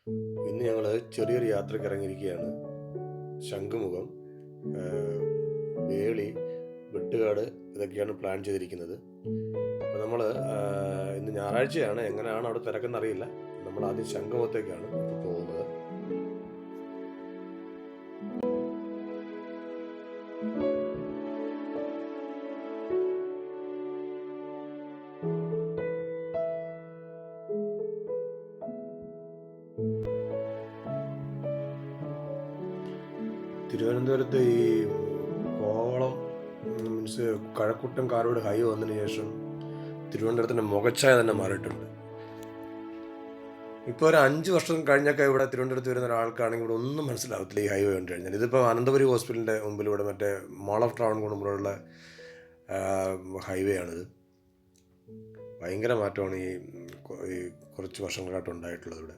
ഇന്ന് ഞങ്ങൾ ചെറിയൊരു യാത്രയ്ക്ക് ഇറങ്ങിയിരിക്കുകയാണ്. ശംഖുമുഖം, വേളി, വെട്ടുകാട് ഇതൊക്കെയാണ് പ്ലാൻ ചെയ്തിരിക്കുന്നത്. അപ്പോൾ നമ്മൾ ഇന്ന് ഞായറാഴ്ചയാണ്. എങ്ങനെയാണ് അവിടെ തിരക്കെന്നറിയില്ല. നമ്മൾ ആദ്യം ശംഖുമുഖത്തേക്കാണ് ഇപ്പോൾ പോകുന്നത്. തിരുവനന്തപുരത്ത് ഈ കോവളം മീൻസ് കഴക്കൂട്ടം കാരോട് ഹൈവേ വന്നതിന് ശേഷം തിരുവനന്തപുരത്തിൻ്റെ മുഖച്ഛായ തന്നെ മാറിയിട്ടുണ്ട്. ഇപ്പോൾ ഒരു 5 വർഷം കഴിഞ്ഞൊക്കെ ഇവിടെ തിരുവനന്തപുരത്ത് വരുന്ന ഒരാൾക്കാണെങ്കിൽ ഇവിടെ ഒന്നും മനസ്സിലാവത്തില്ല ഈ ഹൈവേ കണ്ടു കഴിഞ്ഞാൽ. ഇതിപ്പോൾ അനന്തപുരി ഹോസ്പിറ്റലിൻ്റെ മുമ്പിൽ ഇവിടെ മറ്റേ മാൾ ഓഫ് ട്രാവൻകൂർ മുമ്പിലുള്ള ഹൈവേ ആണിത്. ഭയങ്കര മാറ്റമാണ് ഈ കുറച്ച് വർഷങ്ങളായിട്ട് ഉണ്ടായിട്ടുള്ളത് ഇവിടെ.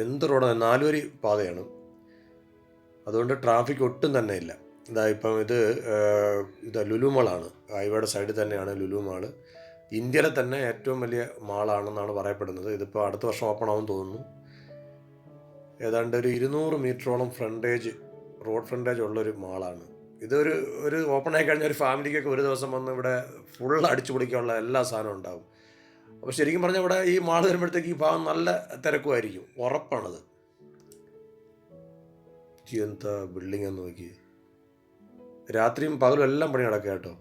എന്ത് റോഡാണ്, 4 വരി പാതയാണ്. അതുകൊണ്ട് ട്രാഫിക് ഒട്ടും തന്നെ ഇല്ല. ഇപ്പം ഇത് ലുലു മാളാണ്. ഹൈവേയുടെ സൈഡിൽ തന്നെയാണ് ലുലു മാള്. ഇന്ത്യയിലെ തന്നെ ഏറ്റവും വലിയ മാളാണെന്നാണ് പറയപ്പെടുന്നത്. ഇതിപ്പോൾ അടുത്ത വർഷം ഓപ്പൺ ആവുമെന്ന് തോന്നുന്നു. ഏതാണ്ട് ഒരു 200 മീറ്ററോളം റോഡ് ഫ്രണ്ടേജ് ഉള്ളൊരു മാളാണ്. ഒരു ഓപ്പൺ ആയി കഴിഞ്ഞാൽ ഒരു ഫാമിലിക്കൊക്കെ ഒരു ദിവസം വന്ന് ഇവിടെ ഫുൾ അടിച്ചു പൊളിക്കാനുള്ള എല്ലാ സാധനവും ഉണ്ടാകും. അപ്പോൾ ശരിക്കും പറഞ്ഞാൽ ഇവിടെ ഈ മാൾ വരുമ്പോഴത്തേക്ക് ഈ ഭാഗം നല്ല തിരക്കുമായിരിക്കും, ഉറപ്പാണത്. എന്താ ബിൽഡിംഗ് എന്ന് നോക്കി, രാത്രിയും പകലും എല്ലാം പണി നടക്കുക കേട്ടോ.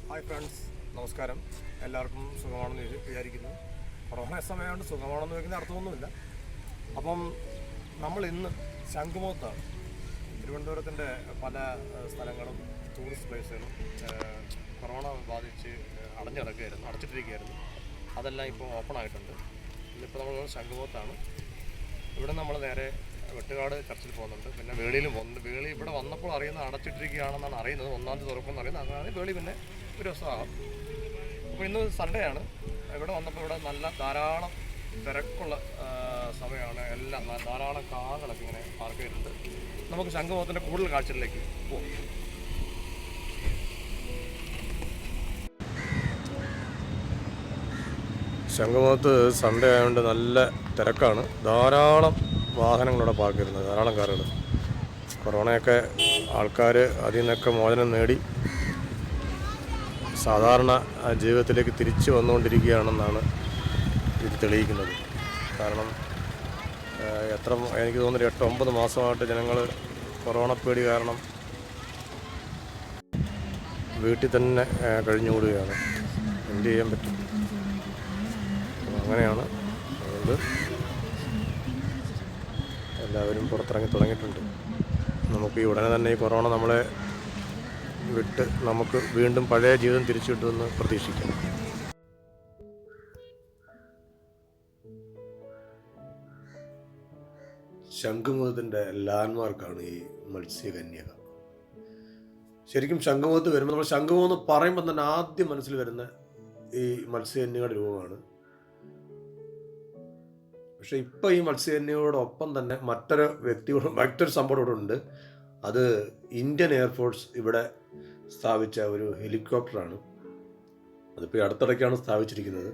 ഹായ് ഫ്രണ്ട്സ്, നമസ്കാരം. എല്ലാവർക്കും സുഖമാണെന്ന് വിചാരിക്കുന്നു. കൊറോണ സമയമായിട്ട് സുഖമാണെന്ന് വയ്ക്കുന്ന അർത്ഥമൊന്നുമില്ല. അപ്പം നമ്മൾ ഇന്ന് ശംഖുമുഖത്താണ്. തിരുവനന്തപുരത്തിൻ്റെ പല സ്ഥലങ്ങളും ടൂറിസ്റ്റ് പ്ലേസുകളും കൊറോണ ബാധിച്ച് അടച്ചിട്ടിരിക്കുകയായിരുന്നു. അതെല്ലാം ഇപ്പോൾ ഓപ്പൺ ആയിട്ടുണ്ട്. ഇന്നിപ്പോൾ നമ്മൾ ശംഖുമുഖത്താണ്. ഇവിടെ നമ്മൾ നേരെ വെട്ടുകാട് ചർച്ചിൽ പോകുന്നുണ്ട്, പിന്നെ വേളിയിലും പോകുന്നുണ്ട്. വേളി ഇവിടെ വന്നപ്പോൾ അറിയുന്നത് അടച്ചിട്ടിരിക്കുകയാണെന്നാണ് അറിയുന്നത്. 1-ാം തീയതി തുറക്കുമെന്ന് അറിയുന്നത്. അങ്ങനെ വേളി പിന്നെ ഒരു ദിവസമാകും. അപ്പോൾ ഇന്ന് സൺഡേ ആണ്. ഇവിടെ വന്നപ്പോൾ ഇവിടെ ധാരാളം തിരക്കുള്ള സമയമാണ്. എല്ലാം ധാരാളം കാറുകളൊക്കെ ഇങ്ങനെ പാർക്ക് ചെയ്തിട്ടുണ്ട്. നമുക്ക് ശംഖുമുഖത്തിൻ്റെ കൂടുതൽ കാഴ്ചകളിലേക്ക് പോകും. ശംഖുമുഖത്ത് സൺഡേ ആയതുകൊണ്ട് നല്ല തിരക്കാണ്. ധാരാളം വാഹനങ്ങളിവിടെ പാർക്ക് ചെയ്യുന്നത്, ധാരാളം കാറുകൾ. കൊറോണയൊക്കെ ആൾക്കാർ അതിൽ നിന്നൊക്കെ മോചനം നേടി സാധാരണ ജീവിതത്തിലേക്ക് തിരിച്ചു വന്നുകൊണ്ടിരിക്കുകയാണെന്നാണ് ഇത് തെളിയിക്കുന്നത്. കാരണം എനിക്ക് തോന്നുന്നു 8-9 മാസമായിട്ട് ജനങ്ങൾ കൊറോണ പേടി കാരണം വീട്ടിൽ തന്നെ കഴിഞ്ഞുകൂടുകയാണ്. എന്ത് ചെയ്യാൻ പറ്റും? അങ്ങനെയാണ്. അതുകൊണ്ട് എല്ലാവരും പുറത്തിറങ്ങി തുടങ്ങിയിട്ടുണ്ട്. നമുക്ക് ഈ ഉടനെ തന്നെ ഈ കൊറോണ നമ്മളെ വിട്ട് നമുക്ക് വീണ്ടും പഴയ ജീവിതം തിരിച്ചു കിട്ടുമെന്ന് പ്രതീക്ഷിക്കാം. ശംഖുമുഖത്തിൻ്റെ ലാൻഡ്മാർക്കാണ് ഈ മത്സ്യകന്യക. ശരിക്കും ശംഖുമുഖത്ത് വരുമ്പോൾ നമ്മൾ ശംഖുമുഖം എന്ന് പറയുമ്പോൾ തന്നെ ആദ്യം മനസ്സിൽ വരുന്ന ഈ മത്സ്യകന്യകയുടെ രൂപമാണ്. പക്ഷെ ഇപ്പോൾ ഈ മത്സ്യകന്യയോടൊപ്പം തന്നെ മറ്റൊരു സംഭവം ഇവിടെ ഉണ്ട്. അത് ഇന്ത്യൻ എയർഫോഴ്സ് ഇവിടെ സ്ഥാപിച്ച ഒരു ഹെലികോപ്റ്ററാണ്. അതിപ്പോൾ അടുത്തിടയ്ക്കാണ് സ്ഥാപിച്ചിരിക്കുന്നത്.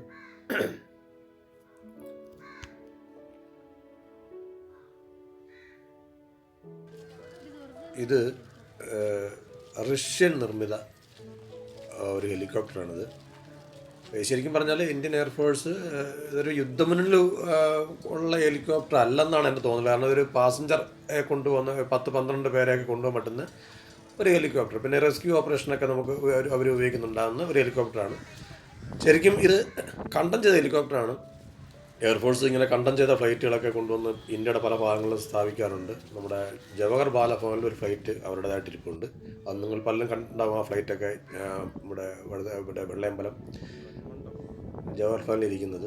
ഇത് റഷ്യൻ നിർമ്മിത ഒരു ഹെലികോപ്റ്ററാണിത്. ശരിക്കും പറഞ്ഞാൽ ഇന്ത്യൻ എയർഫോഴ്സ് ഇതൊരു യുദ്ധമുന്നിൽ ഉള്ള ഹെലികോപ്റ്റർ അല്ലെന്നാണ് എൻ്റെ തോന്നുന്നത്. കാരണം ഒരു പാസഞ്ചറെ കൊണ്ടുവന്ന് 10-12 പേരെയൊക്കെ കൊണ്ടുപോകാൻ പറ്റുന്ന ഒരു ഹെലികോപ്റ്റർ, പിന്നെ റെസ്ക്യൂ ഓപ്പറേഷനൊക്കെ നമുക്ക് അവർ ഉപയോഗിക്കുന്നുണ്ടാകുന്ന ഒരു ഹെലികോപ്റ്ററാണ്. ശരിക്കും ഇത് കണ്ടം ചെയ്ത ഹെലികോപ്റ്ററാണ്. എയർഫോഴ്സ് ഇങ്ങനെ കണ്ടം ചെയ്ത ഫ്ലൈറ്റുകളൊക്കെ കൊണ്ടുവന്ന് ഇന്ത്യയുടെ പല ഭാഗങ്ങളിലും സ്ഥാപിക്കാറുണ്ട്. നമ്മുടെ ജവഹർ ബാലഭവനിൽ ഒരു ഫ്ലൈറ്റ് അവരുടേതായിട്ടിരിപ്പുണ്ട്. അത് നിങ്ങൾ പലരും കണ്ടിട്ടുണ്ടാകും. ആ ഫ്ലൈറ്റൊക്കെ ഇവിടെ വെള്ളയമ്പലം ജവഹർ ഭവനിലിരിക്കുന്നത്.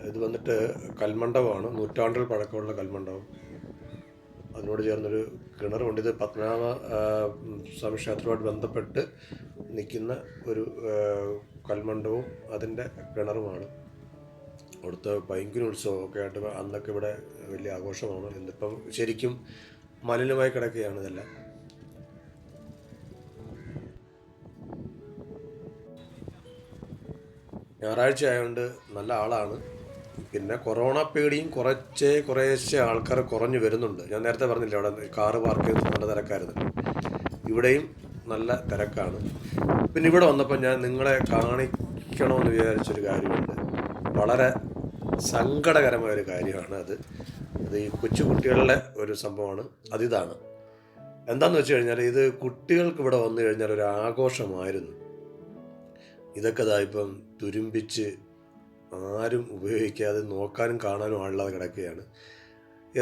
ഇത് വന്നിട്ട് കൽമണ്ഡപമാണ്, നൂറ്റാണ്ടുകൾ പഴക്കമുള്ള കൽമണ്ഡപം. അതിനോട് ചേർന്നൊരു കിണറുണ്ട്. ഇത് പത്മനാഭ സ്വാമി ക്ഷേത്രവുമായിട്ട് ബന്ധപ്പെട്ട് നിൽക്കുന്ന ഒരു കൽമണ്ഡപവും അതിൻ്റെ കിണറുമാണ്. അവിടുത്തെ ഭയങ്കര ഉത്സവമൊക്കെ ആയിട്ട് അന്നൊക്കെ ഇവിടെ വലിയ ആഘോഷമാണ്. ഇന്നിപ്പം ശരിക്കും മലിനമായി കിടക്കുകയാണ് ഇതെല്ലാം. ഞായറാഴ്ച ആയതുകൊണ്ട് നല്ല ആളാണ്. പിന്നെ കൊറോണ പേടിയും കുറേശ്ശെ ആൾക്കാർ കുറഞ്ഞു വരുന്നുണ്ട്. ഞാൻ നേരത്തെ പറഞ്ഞില്ലേ, അവിടെ കാറ് പാർക്ക് ചെയ്ത് നല്ല തിരക്കായിരുന്നു. ഇവിടെയും നല്ല തിരക്കാണ്. പിന്നെ ഇവിടെ വന്നപ്പോൾ ഞാൻ നിങ്ങളെ കാണിക്കണമെന്ന് വിചാരിച്ചൊരു കാര്യമുണ്ട്. വളരെ സങ്കടകരമായൊരു കാര്യമാണ് അത്. ഈ കൊച്ചു കുട്ടികളുടെ ഒരു സംഭവമാണ്. അതിതാണ് എന്താണെന്ന് വെച്ച് കഴിഞ്ഞാൽ, ഇത് കുട്ടികൾക്ക് ഇവിടെ വന്നു കഴിഞ്ഞാൽ ഒരു ആഘോഷമായിരുന്നു. ഇതൊക്കെ ഇപ്പം തുരുമ്പിച്ച് ആരും ഉപയോഗിക്കാതെ നോക്കാനും കാണാനും ആളില്ലാതെ കിടക്കുകയാണ്.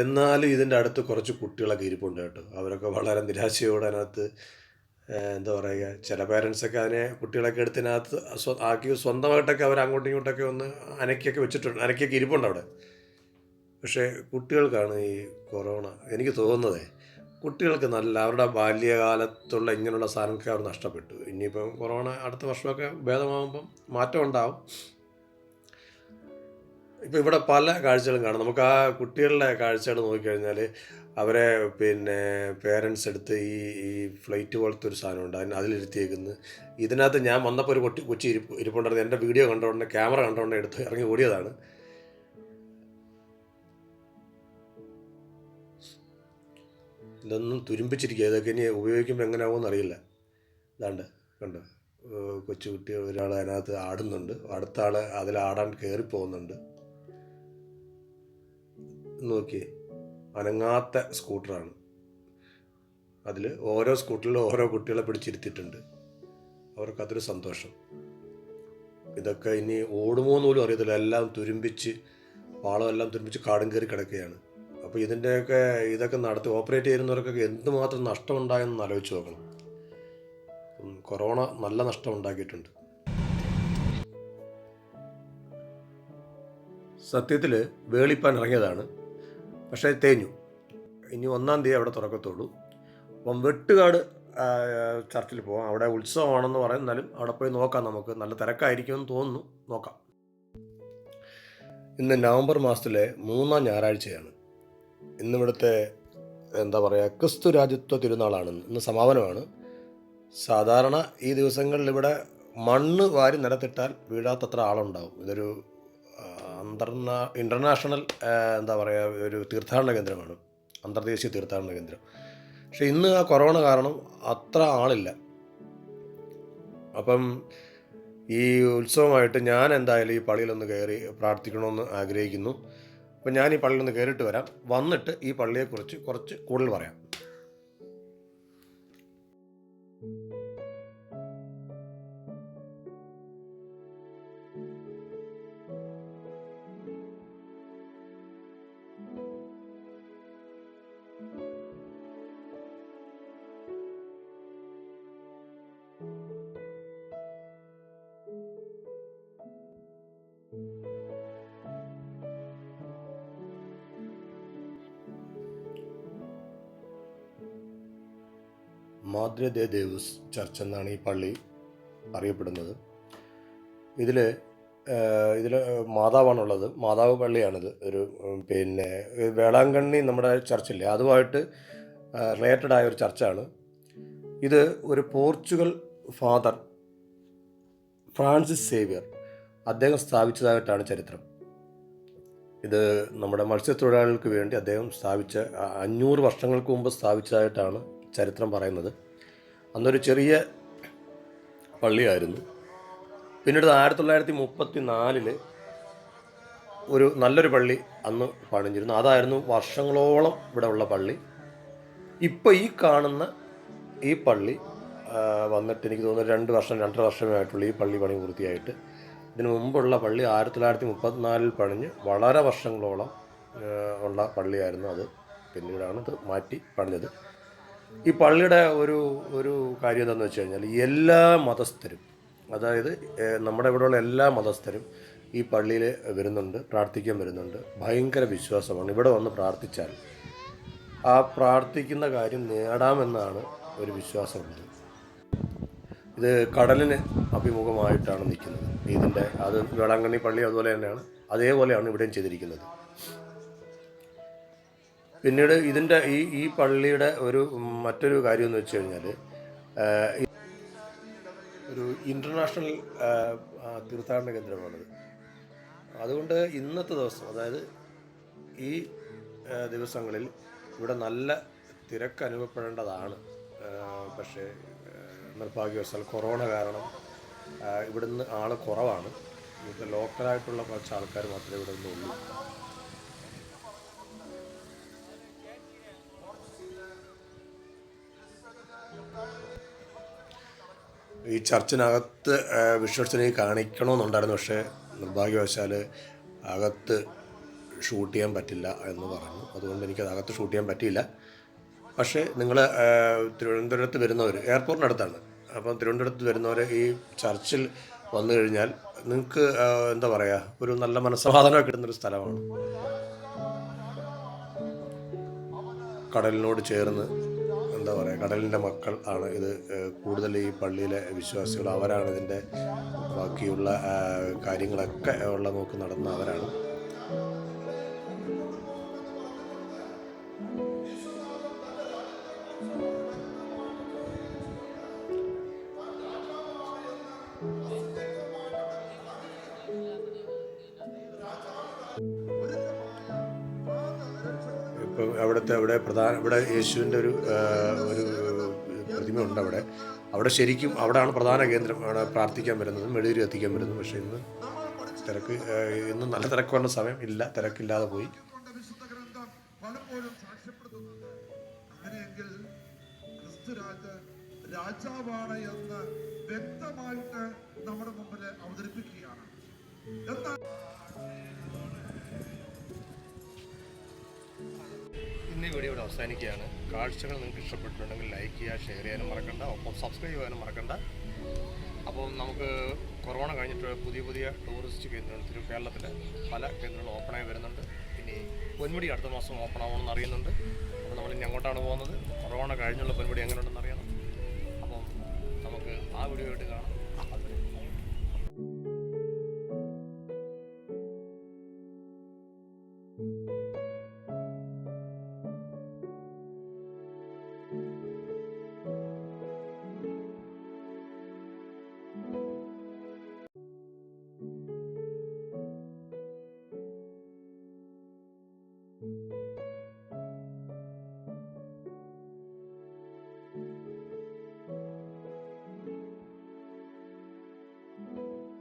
എന്നാലും ഇതിൻ്റെ അടുത്ത് കുറച്ച് കുട്ടികളൊക്കെ ഇരിപ്പുണ്ട് കേട്ടോ. അവരൊക്കെ വളരെ നിരാശയോടെ അതിനകത്ത് എന്താ പറയുക, ചില പേരൻസൊക്കെ അതിനെ കുട്ടികളൊക്കെ എടുത്തതിനകത്ത് ആക്കി സ്വന്തമായിട്ടൊക്കെ അവർ അങ്ങോട്ടും ഇങ്ങോട്ടൊക്കെ ഒന്ന് അനക്കിയൊക്കെ വെച്ചിട്ടുണ്ട്, അനക്കിയൊക്കെ ഇരിപ്പുണ്ട് അവിടെ. പക്ഷേ കുട്ടികൾക്കാണ് ഈ കൊറോണ. എനിക്ക് തോന്നുന്നതേ, കുട്ടികൾക്ക് നല്ല അവരുടെ ബാല്യകാലത്തുള്ള ഇങ്ങനെയുള്ള സാധനമൊക്കെ അവർ നഷ്ടപ്പെട്ടു. ഇനിയിപ്പം കൊറോണ അടുത്ത വർഷമൊക്കെ ഭേദമാകുമ്പം മാറ്റം ഉണ്ടാവും. ഇപ്പോൾ ഇവിടെ പല കാഴ്ചകളും കാണാം. നമുക്ക് ആ കുട്ടികളുടെ കാഴ്ചകൾ നോക്കിക്കഴിഞ്ഞാൽ അവരെ പിന്നെ പേരൻസ് എടുത്ത് ഈ ഫ്ലൈറ്റ് പോലത്തെ ഒരു സാധനമുണ്ട്, അതിലിരുത്തിയേക്കുന്നത്. ഇതിനകത്ത് ഞാൻ വന്നപ്പോൾ ഒരു കൊച്ചി ഇരിപ്പുണ്ടായിരുന്നു. എൻ്റെ വീഡിയോ കണ്ടുകൊണ്ട്, ക്യാമറ കണ്ടുകൊണ്ട് എടുത്ത് ഇറങ്ങി ഓടിയതാണ്. ഇതൊന്നും തുരുമ്പിച്ചിരിക്കുക. ഇതൊക്കെ ഇനി ഉപയോഗിക്കുമ്പോൾ എങ്ങനെയാവുമെന്ന് അറിയില്ല. ഇതാണ്ട് കണ്ടോ, കൊച്ചു കുട്ടി ഒരാൾ അതിനകത്ത് ആടുന്നുണ്ട്, അടുത്ത ആൾ അതിലാടാൻ കയറിപ്പോകുന്നുണ്ട്. നോക്കിയേ, അനങ്ങാത്ത സ്കൂട്ടറാണ്. അതിൽ ഓരോ സ്കൂട്ടറിലും ഓരോ കുട്ടികളെ പിടിച്ചിരുത്തിയിട്ടുണ്ട്. അവർക്കതൊരു സന്തോഷം. ഇതൊക്കെ ഇനി ഓടുമോ എന്ന് പോലും അറിയത്തില്ല. എല്ലാം തുരുമ്പിച്ച്, പാളമെല്ലാം തുരുമ്പിച്ച് കാടും കയറി കിടക്കുകയാണ്. അപ്പോൾ ഇതൊക്കെ നടത്തി ഓപ്പറേറ്റ് ചെയ്യുന്നവർക്കൊക്കെ എന്തുമാത്രം നഷ്ടമുണ്ടായെന്ന് ആലോചിച്ച് നോക്കണം. കൊറോണ നല്ല നഷ്ടം ഉണ്ടാക്കിയിട്ടുണ്ട്. സത്യത്തിൽ വേളിപ്പാൻ ഇറങ്ങിയതാണ്, പക്ഷേ തേഞ്ഞു. ഇനി 1-ാം തീയതി അവിടെ തുറക്കത്തുള്ളൂ. അപ്പം വെട്ടുകാട് ചർച്ചിൽ പോകാം. അവിടെ ഉത്സവമാണെന്ന് പറയുന്നാലും അവിടെ പോയി നോക്കാം. നമുക്ക് നല്ല തിരക്കായിരിക്കുമെന്ന് തോന്നുന്നു, നോക്കാം. ഇന്ന് നവംബർ മാസത്തിലെ 3-ാം ഞായറാഴ്ചയാണ്. ഇന്നിവിടുത്തെ എന്താ പറയുക, ക്രിസ്തു രാജ്യത്വ തിരുനാളാണ്. ഇന്ന് സമാപനമാണ്. സാധാരണ ഈ ദിവസങ്ങളിൽ ഇവിടെ മണ്ണ് വാരി നിലത്തിട്ടാൽ വീഴാത്തത്ര ആളുണ്ടാവും. ഇതൊരു ഇൻ്റർനാഷണൽ എന്താ പറയുക, ഒരു തീർത്ഥാടന കേന്ദ്രമാണ്, അന്തർദേശീയ തീർത്ഥാടന കേന്ദ്രം. പക്ഷെ ഇന്ന് ആ കൊറോണ കാരണം അത്ര ആളില്ല. അപ്പം ഈ ഉത്സവമായിട്ട് ഞാൻ എന്തായാലും ഈ പള്ളിയിലൊന്ന് കയറി പ്രാർത്ഥിക്കണമെന്ന് ആഗ്രഹിക്കുന്നു. അപ്പം ഞാൻ ഈ പള്ളിയിലൊന്ന് കയറിയിട്ട് വരാം. വന്നിട്ട് ഈ പള്ളിയെക്കുറിച്ച് കുറച്ച് കൂടുതൽ പറയാം. മാദ്രെ ദേ ദേവൂസ് ചർച്ച് എന്നാണ് ഈ പള്ളി അറിയപ്പെടുന്നത്. ഇതിൽ മാതാവാണുള്ളത്. മാതാവ് പള്ളിയാണിത്. ഒരു പിന്നെ വേളാങ്കണ്ണി നമ്മുടെ ചർച്ചില്ലേ, അതുമായിട്ട് റിലേറ്റഡ് ആയ ഒരു ചർച്ചാണ് ഇത്. ഒരു പോർച്ചുഗൽ ഫാദർ ഫ്രാൻസിസ് സേവിയർ അദ്ദേഹം സ്ഥാപിച്ചതായിട്ടാണ് ചരിത്രം. ഇത് നമ്മുടെ മത്സ്യത്തൊഴിലാളികൾക്ക് വേണ്ടി അദ്ദേഹം സ്ഥാപിച്ച 500 വർഷങ്ങൾക്ക് മുമ്പ് സ്ഥാപിച്ചതായിട്ടാണ് ചരിത്രം പറയുന്നത്. അന്നൊരു ചെറിയ പള്ളിയായിരുന്നു. പിന്നീട് 1934 ഒരു നല്ലൊരു പള്ളി അന്ന് പണിഞ്ഞിരുന്നു. അതായിരുന്നു വർഷങ്ങളോളം ഇവിടെ ഉള്ള പള്ളി. ഇപ്പോൾ ഈ കാണുന്ന ഈ പള്ളി വന്നിട്ട് എനിക്ക് തോന്നുന്നു 2-2.5 വർഷമേ ആയിട്ടുള്ളൂ ഈ പള്ളി പണി പൂർത്തിയായിട്ട്. ഇതിനു മുമ്പുള്ള പള്ളി 1934 പണിഞ്ഞ് വളരെ വർഷങ്ങളോളം ഉള്ള പള്ളിയായിരുന്നു അത്. പിന്നീടാണ് ഇത് മാറ്റി പണിഞ്ഞത്. ഈ പള്ളിയുടെ ഒരു കാര്യം എന്താണെന്ന് വെച്ച് കഴിഞ്ഞാൽ, എല്ലാ മതസ്ഥരും, അതായത് നമ്മുടെ ഇവിടെയുള്ള എല്ലാ മതസ്ഥരും ഈ പള്ളിയിൽ വരുന്നുണ്ട്, പ്രാർത്ഥിക്കാൻ വരുന്നുണ്ട്. ഭയങ്കര വിശ്വാസമാണ്. ഇവിടെ വന്ന് പ്രാർത്ഥിച്ചാൽ ആ പ്രാർത്ഥിക്കുന്ന കാര്യം നേടാമെന്നാണ് ഒരു വിശ്വാസമുള്ളത്. ഇത് കടലിന് അഭിമുഖമായിട്ടാണ് നിൽക്കുന്നത്. അത് വേളാങ്കണ്ണി പള്ളി അതുപോലെ തന്നെയാണ്, അതേപോലെയാണ് ഇവിടെയും ചെയ്തിരിക്കുന്നത്. പിന്നീട് ഈ പള്ളിയുടെ മറ്റൊരു കാര്യം എന്ന് വെച്ച് കഴിഞ്ഞാൽ, ഒരു ഇൻ്റർനാഷണൽ തീർത്ഥാടന കേന്ദ്രമാണിത്. അതുകൊണ്ട് ഇന്നത്തെ ദിവസം, അതായത് ഈ ദിവസങ്ങളിൽ ഇവിടെ നല്ല തിരക്ക് അനുഭവപ്പെടേണ്ടതാണ്. പക്ഷേ നിർഭാഗ്യവശാൽ കൊറോണ കാരണം ഇവിടുന്ന് ആൾ കുറവാണ്. ഇവിടുത്തെ ലോക്കലായിട്ടുള്ള കുറച്ച് ആൾക്കാർ മാത്രമേ ഇവിടെ നിന്നുള്ളൂ. ഈ ചർച്ചിനകത്ത് വിഷ്വൽസിനെ കാണിക്കണമെന്നുണ്ടായിരുന്നു, പക്ഷേ നിർഭാഗ്യവശാൽ അകത്ത് ഷൂട്ട് ചെയ്യാൻ പറ്റില്ല എന്ന് പറഞ്ഞു. അതുകൊണ്ട് എനിക്കത് അകത്ത് ഷൂട്ട് ചെയ്യാൻ പറ്റിയില്ല. പക്ഷേ നിങ്ങൾ തിരുവനന്തപുരത്ത് വരുന്നവർ, എയർപോർട്ടിനടുത്താണ്, അപ്പം തിരുവനന്തപുരത്ത് വരുന്നവർ ഈ ചർച്ചിൽ വന്നു കഴിഞ്ഞാൽ നിങ്ങൾക്ക് എന്താ പറയുക, ഒരു നല്ല മനസ്സമാധാനം കിട്ടുന്നൊരു സ്ഥലമാണ്. കടലിനോട് ചേർന്ന്, എന്താ പറയുക, കടലിൻ്റെ മക്കൾ ആണ് ഇത്. കൂടുതൽ ഈ പള്ളിയിലെ വിശ്വാസികൾ അവരാണ് ഇതിൻ്റെ ബാക്കിയുള്ള കാര്യങ്ങളൊക്കെ ഉള്ള നോക്കി നടന്ന അവരാണ്. ഇപ്പം ഇവിടെ യേശുവിൻ്റെ ഒരു പ്രതിമ ഉണ്ട്. അവിടെ ശരിക്കും അവിടെയാണ് പ്രധാന കേന്ദ്രം. അവിടെ പ്രാർത്ഥിക്കാൻ വരുന്നതും മെഴുകുതിരി കത്തിക്കാൻ വരുന്നതും. പക്ഷേ ഇന്ന് നല്ല തിരക്ക് വന്ന സമയം ഇല്ല, തിരക്കില്ലാതെ പോയി. അങ്ങനെയെങ്കിൽ ക്രിസ്തുരാജ് രാജാവാണ് എന്ന് വ്യക്തമായിട്ട് നമ്മുടെ മുമ്പിൽ അവതരിപ്പിക്കുകയാണ്. ഇന്ന് വീഡിയോ ഇവിടെ അവസാനിക്കുകയാണ്. കാഴ്ചകൾ നിങ്ങൾക്ക് ഇഷ്ടപ്പെട്ടിട്ടുണ്ടെങ്കിൽ ലൈക്ക് ചെയ്യുക, ഷെയർ ചെയ്യാനും മറക്കണ്ട, ഒപ്പം സബ്സ്ക്രൈബ് ചെയ്യാനും മറക്കണ്ട. അപ്പം നമുക്ക് കൊറോണ കഴിഞ്ഞിട്ട് പുതിയ ടൂറിസ്റ്റ് കേന്ദ്രങ്ങൾ കേരളത്തിൽ പല കേന്ദ്രങ്ങളും ഓപ്പണായി വരുന്നുണ്ട്. ഇനി പൊന്മുടി അടുത്ത മാസം ഓപ്പൺ ആവണമെന്ന് അറിയുന്നുണ്ട്. അപ്പോൾ നമ്മളിനി അങ്ങോട്ടാണ് പോകുന്നത്. കൊറോണ കഴിഞ്ഞുള്ള പൊന്മുടി എങ്ങനെയുണ്ടെന്ന് അറിയണം.